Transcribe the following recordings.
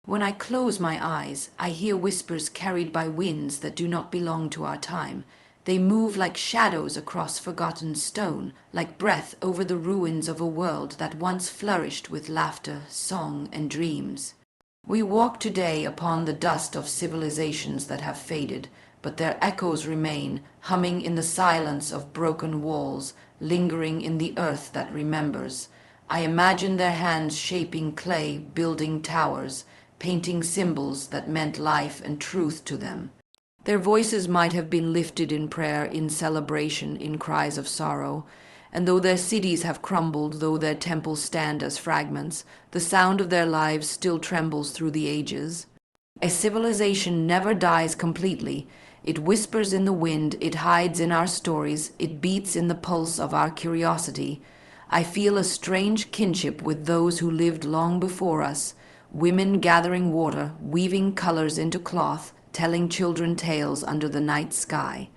When I close my eyes, I hear whispers carried by winds that do not belong to our time. They move like shadows across forgotten stone, like breath over the ruins of a world that once flourished with laughter, song, and dreams. We walk today upon the dust of civilizations that have faded, but their echoes remain, humming in the silence of broken walls, lingering in the earth that remembers. I imagine their hands shaping clay, building towers, painting symbols that meant life and truth to them. Their voices might have been lifted in prayer, in celebration, in cries of sorrow. And though their cities have crumbled, though their temples stand as fragments, the sound of their lives still trembles through the ages. A civilization never dies completely. It whispers in the wind, it hides in our stories, it beats in the pulse of our curiosity. I feel a strange kinship with those who lived long before us, women gathering water, weaving colors into cloth, telling children tales under the night sky.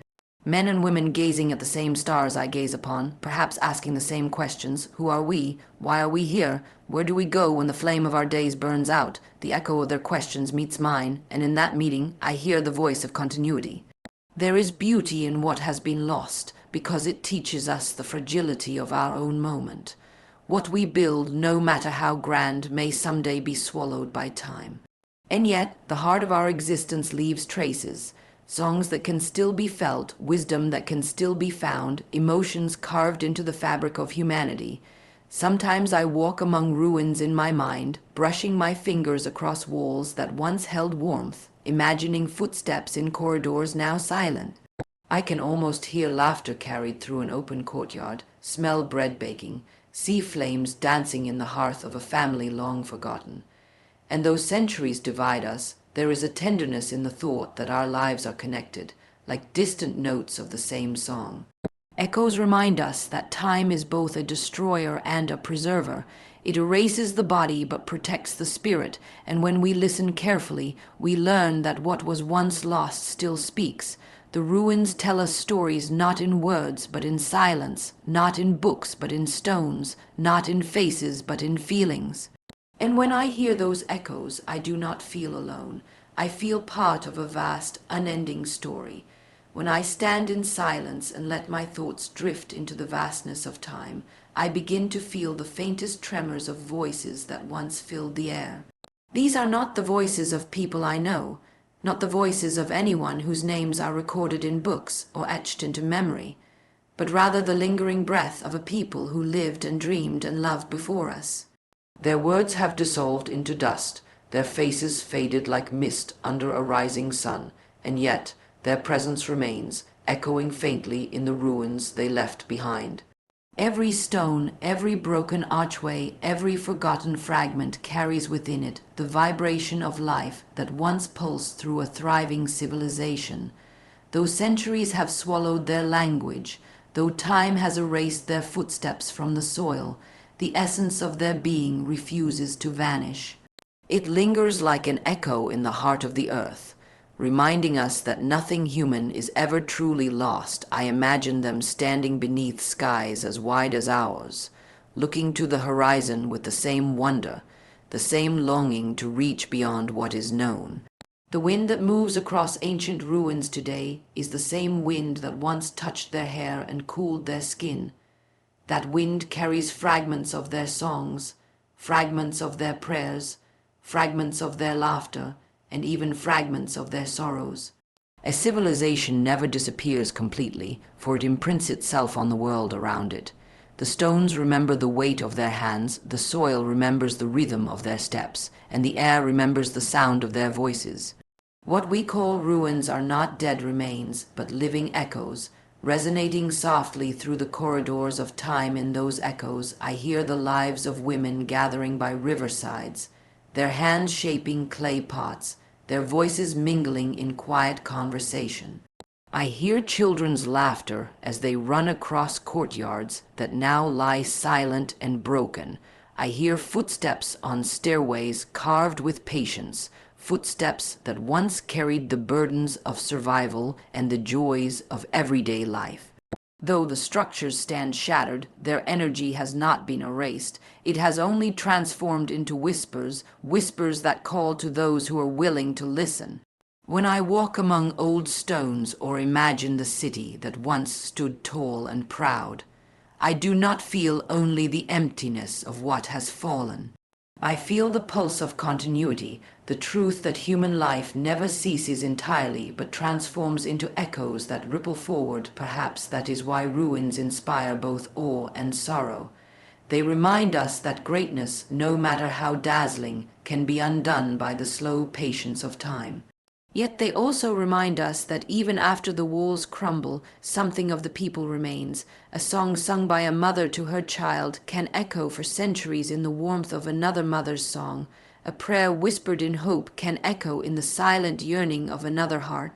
Men and women gazing at the same stars I gaze upon, perhaps asking the same questions. Who are we? Why are we here? Where do we go when the flame of our days burns out? The echo of their questions meets mine, and in that meeting I hear the voice of continuity. There is beauty in what has been lost, because it teaches us the fragility of our own moment. What we build, no matter how grand, may someday be swallowed by time. And yet, the heart of our existence leaves traces, songs that can still be felt, wisdom that can still be found, emotions carved into the fabric of humanity. Sometimes I walk among ruins in my mind, brushing my fingers across walls that once held warmth, imagining footsteps in corridors now silent. I can almost hear laughter carried through an open courtyard, smell bread baking, see flames dancing in the hearth of a family long forgotten. And though centuries divide us, there is a tenderness in the thought that our lives are connected, like distant notes of the same song. Echoes remind us that time is both a destroyer and a preserver. It erases the body but protects the spirit, and when we listen carefully, we learn that what was once lost still speaks. The ruins tell us stories not in words but in silence, not in books but in stones, not in faces but in feelings. And when I hear those echoes, I do not feel alone. I feel part of a vast, unending story. When I stand in silence and let my thoughts drift into the vastness of time, I begin to feel the faintest tremors of voices that once filled the air. These are not the voices of people I know, not the voices of anyone whose names are recorded in books or etched into memory, but rather the lingering breath of a people who lived and dreamed and loved before us. Their words have dissolved into dust, their faces faded like mist under a rising sun, and yet their presence remains, echoing faintly in the ruins they left behind. Every stone, every broken archway, every forgotten fragment carries within it the vibration of life that once pulsed through a thriving civilization. Though centuries have swallowed their language, though time has erased their footsteps from the soil, the essence of their being refuses to vanish. It lingers like an echo in the heart of the earth, reminding us that nothing human is ever truly lost. I imagine them standing beneath skies as wide as ours, looking to the horizon with the same wonder, the same longing to reach beyond what is known. The wind that moves across ancient ruins today is the same wind that once touched their hair and cooled their skin. That wind carries fragments of their songs, fragments of their prayers, fragments of their laughter, and even fragments of their sorrows. A civilization never disappears completely, for it imprints itself on the world around it. The stones remember the weight of their hands, the soil remembers the rhythm of their steps, and the air remembers the sound of their voices. What we call ruins are not dead remains, but living echoes. Resonating softly through the corridors of time. In those echoes, I hear the lives of women gathering by riversides, their hands shaping clay pots, their voices mingling in quiet conversation. I hear children's laughter as they run across courtyards that now lie silent and broken. I hear footsteps on stairways carved with patience, footsteps that once carried the burdens of survival and the joys of everyday life. Though the structures stand shattered, their energy has not been erased. It has only transformed into whispers, whispers that call to those who are willing to listen. When I walk among old stones or imagine the city that once stood tall and proud, I do not feel only the emptiness of what has fallen. I feel the pulse of continuity, the truth that human life never ceases entirely but transforms into echoes that ripple forward. Perhaps that is why ruins inspire both awe and sorrow. They remind us that greatness, no matter how dazzling, can be undone by the slow patience of time. Yet they also remind us that even after the walls crumble, something of the people remains. A song sung by a mother to her child can echo for centuries in the warmth of another mother's song. A prayer whispered in hope can echo in the silent yearning of another heart.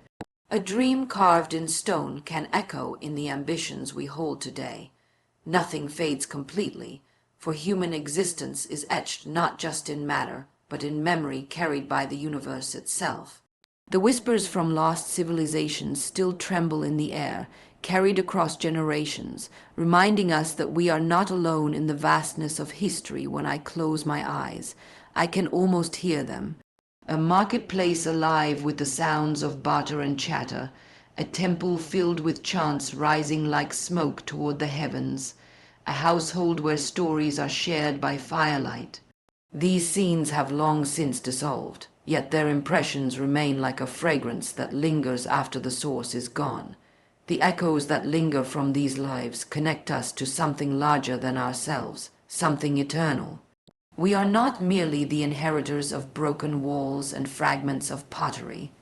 A dream carved in stone can echo in the ambitions we hold today. Nothing fades completely, for human existence is etched not just in matter, but in memory carried by the universe itself. The whispers from lost civilizations still tremble in the air, carried across generations, reminding us that we are not alone in the vastness of history. When I close my eyes, I can almost hear them. A marketplace alive with the sounds of barter and chatter, a temple filled with chants rising like smoke toward the heavens, a household where stories are shared by firelight. These scenes have long since dissolved, yet their impressions remain like a fragrance that lingers after the source is gone. The echoes that linger from these lives connect us to something larger than ourselves, something eternal. We are not merely the inheritors of broken walls and fragments of pottery.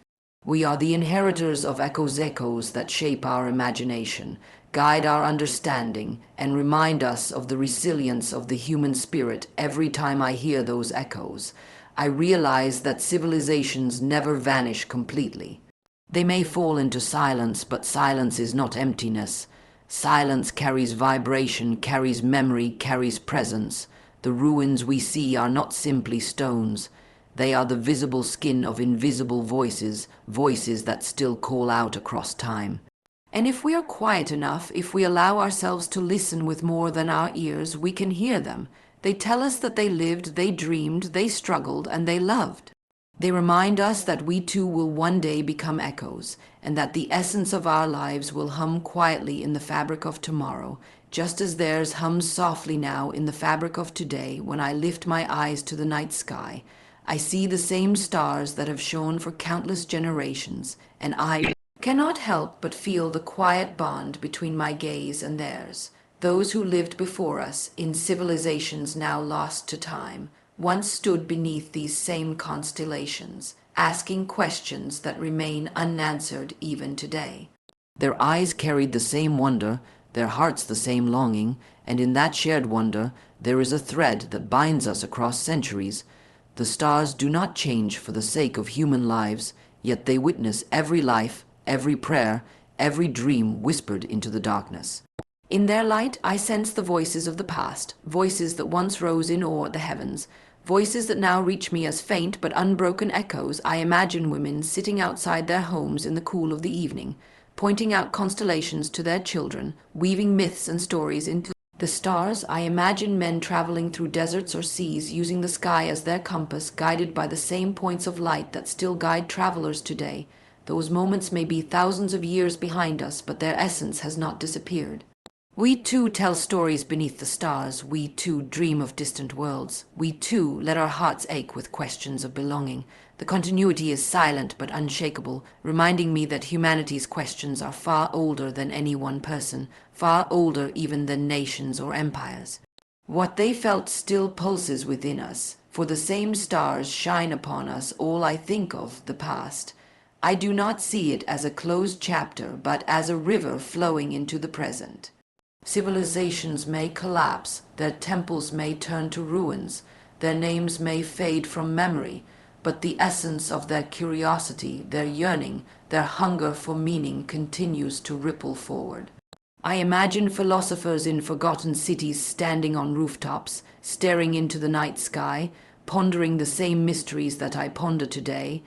We are the inheritors of echoes that shape our imagination, guide our understanding, and remind us of the resilience of the human spirit. Every time I hear those echoes, I realize that civilizations never vanish completely. They may fall into silence, but silence is not emptiness. Silence carries vibration, carries memory, carries presence. The ruins we see are not simply stones. They are the visible skin of invisible voices, voices that still call out across time. And if we are quiet enough, if we allow ourselves to listen with more than our ears, we can hear them. They tell us that they lived, they dreamed, they struggled, and they loved. They remind us that we too will one day become echoes, and that the essence of our lives will hum quietly in the fabric of tomorrow, just as theirs hums softly now in the fabric of today. When I lift my eyes to the night sky, I see the same stars that have shone for countless generations, and I cannot help but feel the quiet bond between my gaze and theirs. Those who lived before us, in civilizations now lost to time, once stood beneath these same constellations, asking questions that remain unanswered even today. Their eyes carried the same wonder, their hearts the same longing, and in that shared wonder there is a thread that binds us across centuries. The stars do not change for the sake of human lives, yet they witness every life, every prayer, every dream whispered into the darkness. In their light, I sense the voices of the past, voices that once rose in awe at the heavens, voices that now reach me as faint but unbroken echoes. I imagine women sitting outside their homes in the cool of the evening, pointing out constellations to their children, weaving myths and stories into the stars. I imagine men traveling through deserts or seas, using the sky as their compass, guided by the same points of light that still guide travelers today. Those moments may be thousands of years behind us, but their essence has not disappeared. We too tell stories beneath the stars. We too dream of distant worlds. We too let our hearts ache with questions of belonging. The continuity is silent but unshakable, reminding me that humanity's questions are far older than any one person, far older even than nations or empires. What they felt still pulses within us, for the same stars shine upon us. All I think of, the past. I do not see it as a closed chapter, but as a river flowing into the present. Civilizations may collapse, their temples may turn to ruins, their names may fade from memory, but the essence of their curiosity, their yearning, their hunger for meaning continues to ripple forward. I imagine philosophers in forgotten cities standing on rooftops, staring into the night sky, pondering the same mysteries that I ponder today.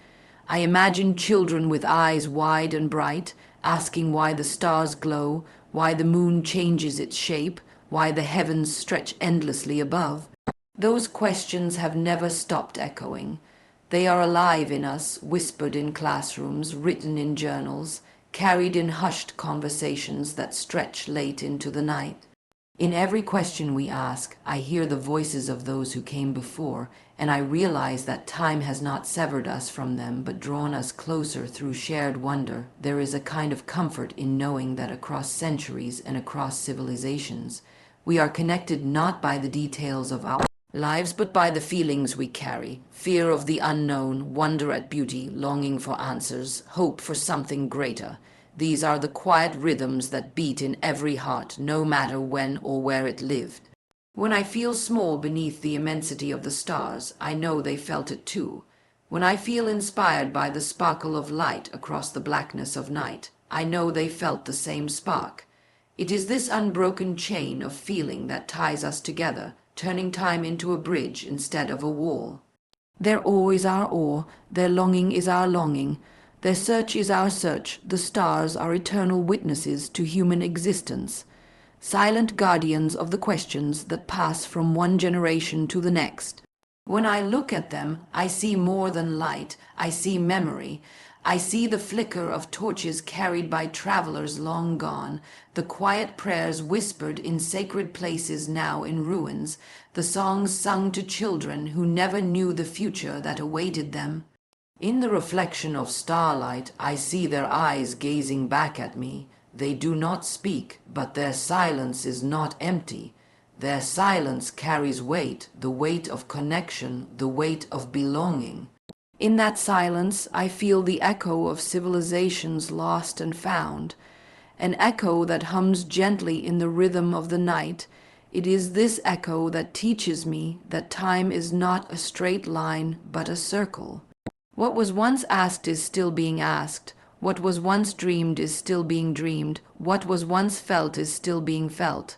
I imagine children with eyes wide and bright, asking why the stars glow, why the moon changes its shape, why the heavens stretch endlessly above. Those questions have never stopped echoing. They are alive in us, whispered in classrooms, written in journals, carried in hushed conversations that stretch late into the night. In every question we ask, I hear the voices of those who came before, and I realize that time has not severed us from them, but drawn us closer through shared wonder. There is a kind of comfort in knowing that across centuries and across civilizations, we are connected not by the details of our lives, but by the feelings we carry. Fear of the unknown, wonder at beauty, longing for answers, hope for something greater. These are the quiet rhythms that beat in every heart, no matter when or where it lived. When I feel small beneath the immensity of the stars, I know they felt it too. When I feel inspired by the sparkle of light across the blackness of night, I know they felt the same spark. It is this unbroken chain of feeling that ties us together, turning time into a bridge instead of a wall. Their awe is our awe, their longing is our longing, their search is our search. The stars are eternal witnesses to human existence, silent guardians of the questions that pass from one generation to the next. When I look at them, I see more than light. I see memory. I see the flicker of torches carried by travelers long gone, the quiet prayers whispered in sacred places now in ruins, the songs sung to children who never knew the future that awaited them. In the reflection of starlight, I see their eyes gazing back at me. They do not speak, but their silence is not empty. Their silence carries weight, the weight of connection, the weight of belonging. In that silence, I feel the echo of civilizations lost and found, an echo that hums gently in the rhythm of the night. It is this echo that teaches me that time is not a straight line, but a circle. What was once asked is still being asked. What was once dreamed is still being dreamed. What was once felt is still being felt.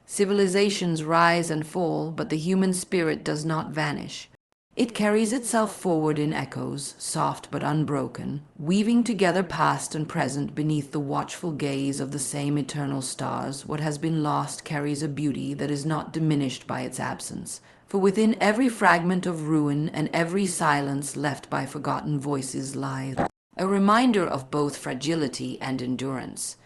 Civilizations rise and fall, but the human spirit does not vanish. It carries itself forward in echoes, soft but unbroken, weaving together past and present beneath the watchful gaze of the same eternal stars. What has been lost carries a beauty that is not diminished by its absence. For within every fragment of ruin and every silence left by forgotten voices lies a reminder of both fragility and endurance.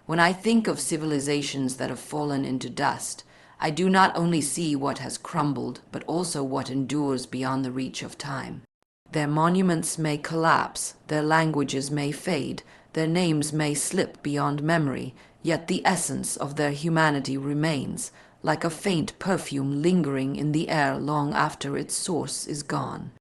When I think of civilizations that have fallen into dust, I do not only see what has crumbled, but also what endures beyond the reach of time. Their monuments may collapse, their languages may fade, their names may slip beyond memory, yet the essence of their humanity remains, like a faint perfume lingering in the air long after its source is gone.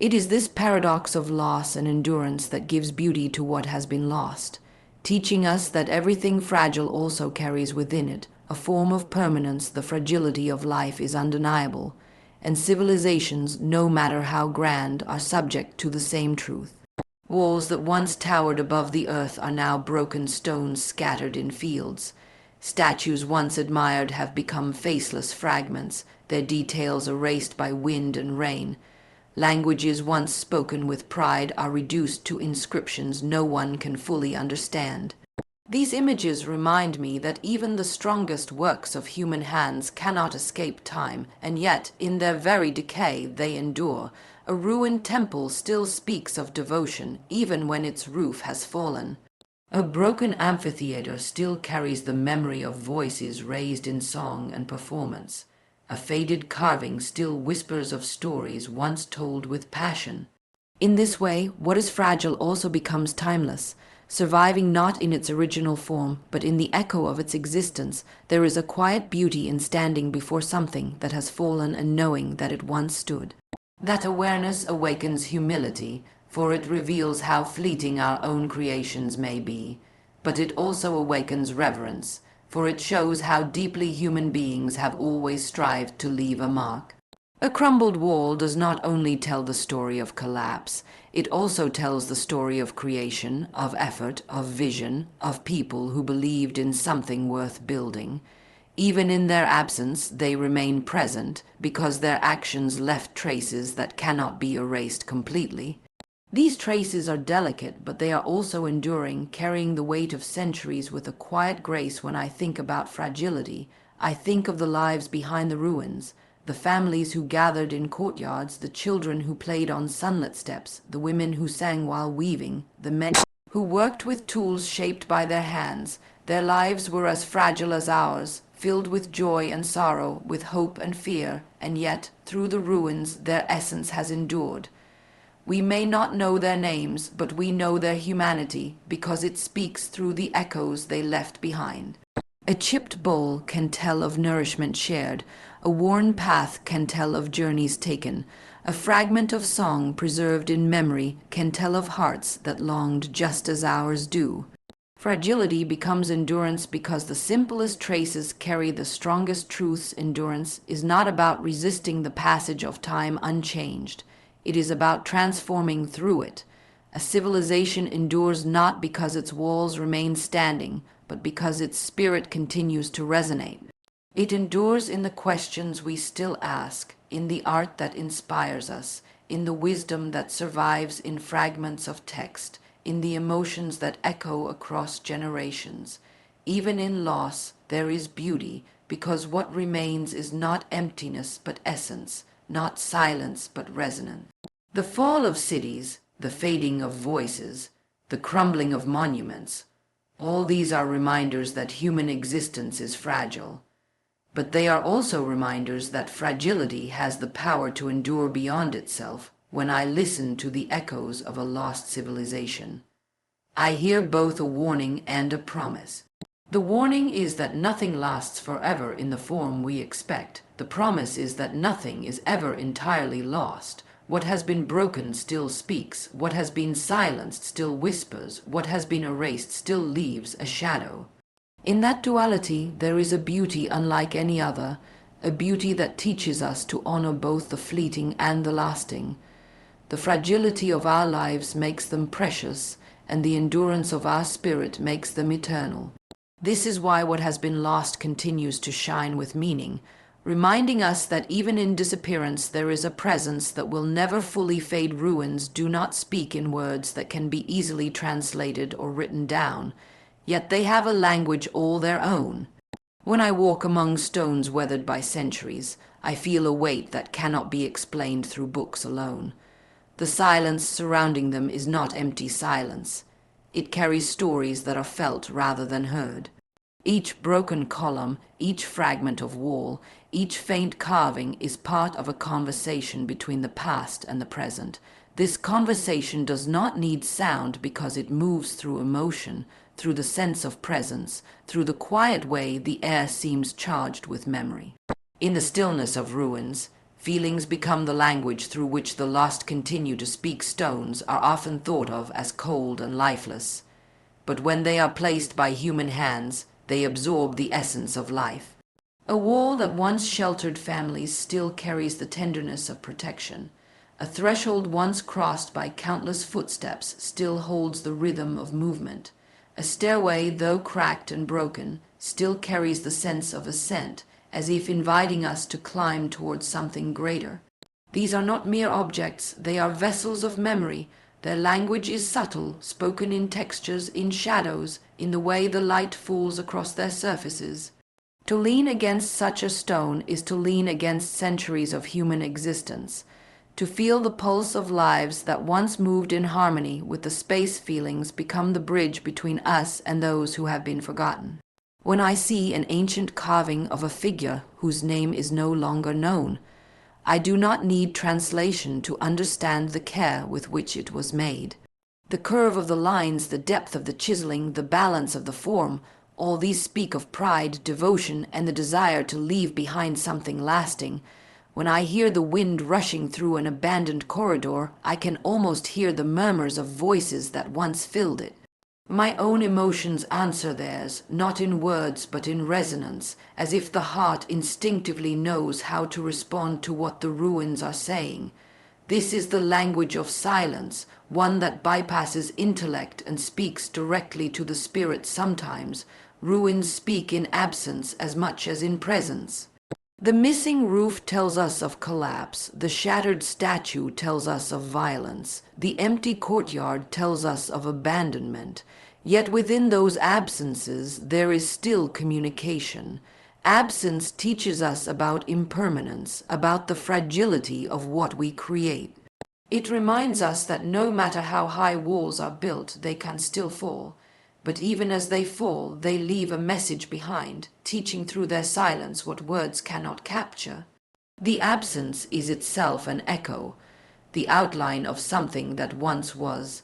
It is this paradox of loss and endurance that gives beauty to what has been lost, teaching us that everything fragile also carries within it a form of permanence. The fragility of life is undeniable, and civilizations, no matter how grand, are subject to the same truth. Walls that once towered above the earth are now broken stones scattered in fields. Statues once admired have become faceless fragments, their details erased by wind and rain. Languages once spoken with pride are reduced to inscriptions no one can fully understand. These images remind me that even the strongest works of human hands cannot escape time, and yet, in their very decay, they endure. A ruined temple still speaks of devotion, even when its roof has fallen. A broken amphitheater still carries the memory of voices raised in song and performance. A faded carving still whispers of stories once told with passion. In this way, what is fragile also becomes timeless. Surviving not in its original form, but in the echo of its existence, there is a quiet beauty in standing before something that has fallen and knowing that it once stood. That awareness awakens humility, for it reveals how fleeting our own creations may be. But it also awakens reverence, for it shows how deeply human beings have always strived to leave a mark. A crumbled wall does not only tell the story of collapse, it also tells the story of creation, of effort, of vision, of people who believed in something worth building. Even in their absence, they remain present because their actions left traces that cannot be erased completely. These traces are delicate, but they are also enduring, carrying the weight of centuries with a quiet grace. When I think about fragility, I think of the lives behind the ruins, the families who gathered in courtyards, the children who played on sunlit steps, the women who sang while weaving, the men who worked with tools shaped by their hands. Their lives were as fragile as ours, filled with joy and sorrow, with hope and fear, and yet, through the ruins, their essence has endured. We may not know their names, but we know their humanity, because it speaks through the echoes they left behind. A chipped bowl can tell of nourishment shared, a worn path can tell of journeys taken, a fragment of song preserved in memory can tell of hearts that longed just as ours do. Fragility becomes endurance because the simplest traces carry the strongest truths. Endurance is not about resisting the passage of time unchanged. It is about transforming through it. A civilization endures not because its walls remain standing, but because its spirit continues to resonate. It endures in the questions we still ask, in the art that inspires us, in the wisdom that survives in fragments of text, in the emotions that echo across generations. Even in loss, there is beauty, because what remains is not emptiness but essence, not silence but resonance. The fall of cities, the fading of voices, the crumbling of monuments, all these are reminders that human existence is fragile. But they are also reminders that fragility has the power to endure beyond itself. When I listen to the echoes of a lost civilization, I hear both a warning and a promise. The warning is that nothing lasts forever in the form we expect. The promise is that nothing is ever entirely lost. What has been broken still speaks. What has been silenced still whispers. What has been erased still leaves a shadow. In that duality, there is a beauty unlike any other, a beauty that teaches us to honor both the fleeting and the lasting. The fragility of our lives makes them precious, and the endurance of our spirit makes them eternal. This is why what has been lost continues to shine with meaning, reminding us that even in disappearance there is a presence that will never fully fade. Ruins do not speak in words that can be easily translated or written down, yet they have a language all their own. When I walk among stones weathered by centuries, I feel a weight that cannot be explained through books alone. The silence surrounding them is not empty silence. It carries stories that are felt rather than heard. Each broken column, each fragment of wall, each faint carving is part of a conversation between the past and the present. This conversation does not need sound because it moves through emotion, through the sense of presence, through the quiet way the air seems charged with memory. In the stillness of ruins, feelings become the language through which the lost continue to speak. Stones are often thought of as cold and lifeless, but when they are placed by human hands, they absorb the essence of life. A wall that once sheltered families still carries the tenderness of protection. A threshold once crossed by countless footsteps still holds the rhythm of movement. A stairway, though cracked and broken, still carries the sense of ascent, as if inviting us to climb towards something greater. These are not mere objects, they are vessels of memory. Their language is subtle, spoken in textures, in shadows, in the way the light falls across their surfaces. To lean against such a stone is to lean against centuries of human existence, to feel the pulse of lives that once moved in harmony with the space. Feelings become the bridge between us and those who have been forgotten. When I see an ancient carving of a figure whose name is no longer known, I do not need translation to understand the care with which it was made. The curve of the lines, the depth of the chiseling, the balance of the form, all these speak of pride, devotion, and the desire to leave behind something lasting. When I hear the wind rushing through an abandoned corridor, I can almost hear the murmurs of voices that once filled it. My own emotions answer theirs, not in words but in resonance, as if the heart instinctively knows how to respond to what the ruins are saying. This is the language of silence, one that bypasses intellect and speaks directly to the spirit. Sometimes ruins speak in absence as much as in presence. The missing roof tells us of collapse, the shattered statue tells us of violence, the empty courtyard tells us of abandonment. Yet within those absences there is still communication. Absence teaches us about impermanence, about the fragility of what we create. It reminds us that no matter how high walls are built, they can still fall. But even as they fall, they leave a message behind, teaching through their silence what words cannot capture. The absence is itself an echo, the outline of something that once was,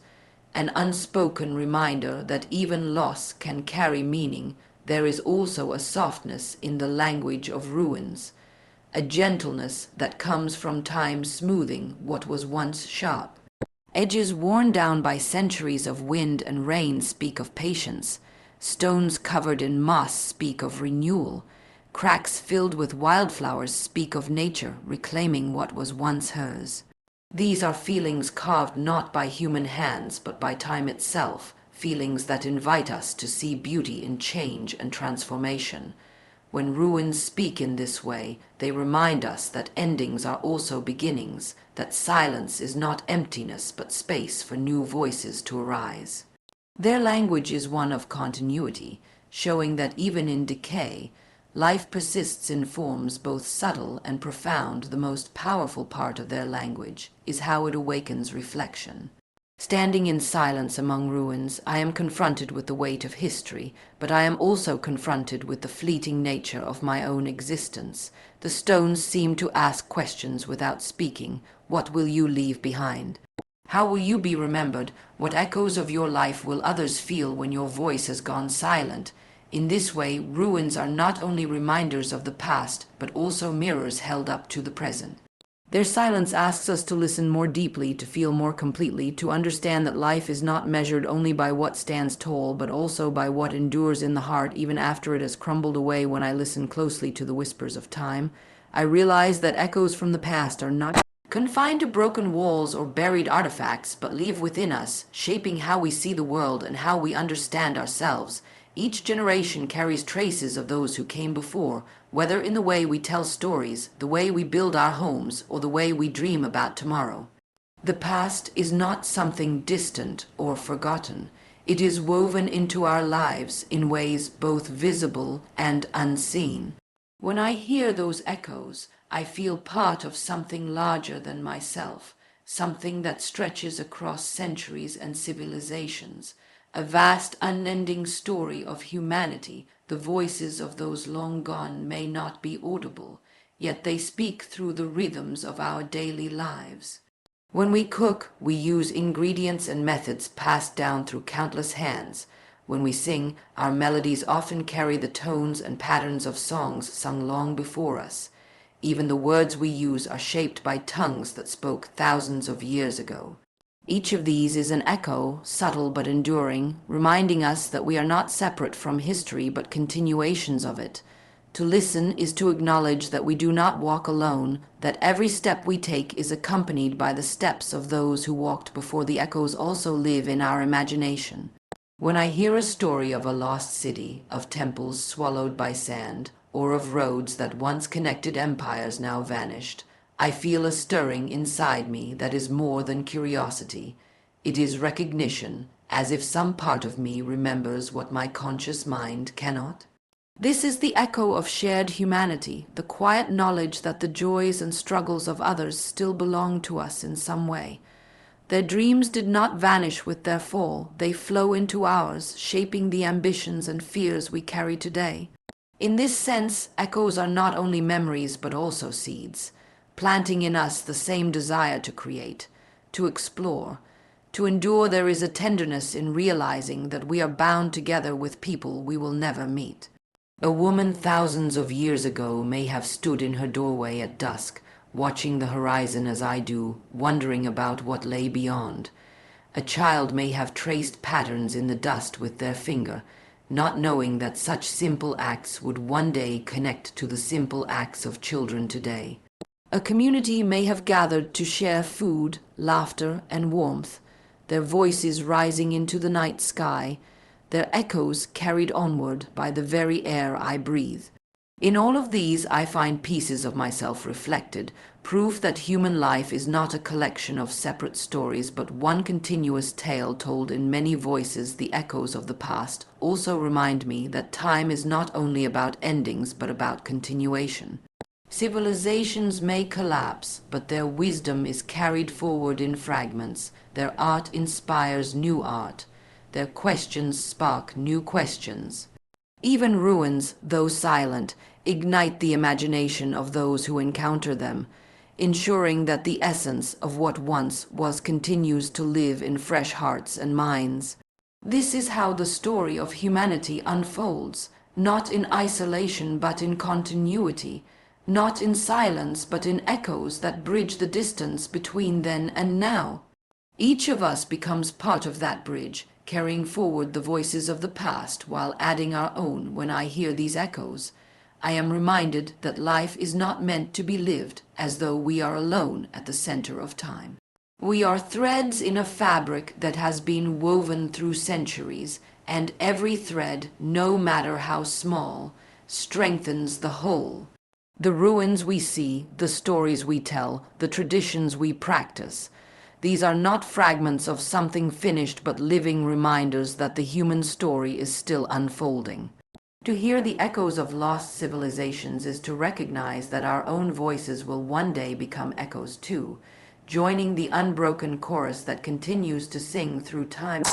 an unspoken reminder that even loss can carry meaning. There is also a softness in the language of ruins, a gentleness that comes from time smoothing what was once sharp. Edges worn down by centuries of wind and rain speak of patience. Stones covered in moss speak of renewal. Cracks filled with wildflowers speak of nature reclaiming what was once hers. These are feelings carved not by human hands but by time itself, feelings that invite us to see beauty in change and transformation. When ruins speak in this way, they remind us that endings are also beginnings, that silence is not emptiness but space for new voices to arise. Their language is one of continuity, showing that even in decay, life persists in forms both subtle and profound. The most powerful part of their language is how it awakens reflection. Standing in silence among ruins, I am confronted with the weight of history, but I am also confronted with the fleeting nature of my own existence. The stones seem to ask questions without speaking. What will you leave behind? How will you be remembered? What echoes of your life will others feel when your voice has gone silent? In this way, ruins are not only reminders of the past, but also mirrors held up to the present. Their silence asks us to listen more deeply, to feel more completely, to understand that life is not measured only by what stands tall, but also by what endures in the heart even after it has crumbled away. When I listen closely to the whispers of time, I realize that echoes from the past are not confined to broken walls or buried artifacts, but live within us, shaping how we see the world and how we understand ourselves. Each generation carries traces of those who came before, whether in the way we tell stories, the way we build our homes, or the way we dream about tomorrow. The past is not something distant or forgotten. It is woven into our lives in ways both visible and unseen. When I hear those echoes, I feel part of something larger than myself, something that stretches across centuries and civilizations. A vast, unending story of humanity. The voices of those long gone may not be audible, yet they speak through the rhythms of our daily lives. When we cook, we use ingredients and methods passed down through countless hands. When we sing, our melodies often carry the tones and patterns of songs sung long before us. Even the words we use are shaped by tongues that spoke thousands of years ago. Each of these is an echo, subtle but enduring, reminding us that we are not separate from history but continuations of it. To listen is to acknowledge that we do not walk alone, that every step we take is accompanied by the steps of those who walked before. The echoes also live in our imagination. When I hear a story of a lost city, of temples swallowed by sand, or of roads that once connected empires now vanished, I feel a stirring inside me that is more than curiosity. It is recognition, as if some part of me remembers what my conscious mind cannot. This is the echo of shared humanity, the quiet knowledge that the joys and struggles of others still belong to us in some way. Their dreams did not vanish with their fall. They flow into ours, shaping the ambitions and fears we carry today. In this sense, echoes are not only memories but also seeds, planting in us the same desire to create, to explore, to endure. There is a tenderness in realizing that we are bound together with people we will never meet. A woman thousands of years ago may have stood in her doorway at dusk, watching the horizon as I do, wondering about what lay beyond. A child may have traced patterns in the dust with their finger, not knowing that such simple acts would one day connect to the simple acts of children today. A community may have gathered to share food, laughter, and warmth, their voices rising into the night sky, their echoes carried onward by the very air I breathe. In all of these, I find pieces of myself reflected, proof that human life is not a collection of separate stories, but one continuous tale told in many voices. The echoes of the past also remind me that time is not only about endings, but about continuation. Civilizations may collapse, but their wisdom is carried forward in fragments. Their art inspires new art. Their questions spark new questions. Even ruins, though silent, ignite the imagination of those who encounter them, ensuring that the essence of what once was continues to live in fresh hearts and minds. This is how the story of humanity unfolds, not in isolation but in continuity, not in silence but in echoes that bridge the distance between then and now. Each of us becomes part of that bridge, carrying forward the voices of the past while adding our own. When I hear these echoes, I am reminded that life is not meant to be lived as though we are alone at the center of time. We are threads in a fabric that has been woven through centuries, and every thread, no matter how small, strengthens the whole. The ruins we see, the stories we tell, the traditions we practice, these are not fragments of something finished, but living reminders that the human story is still unfolding. To hear the echoes of lost civilizations is to recognize that our own voices will one day become echoes too, joining the unbroken chorus that continues to sing through time.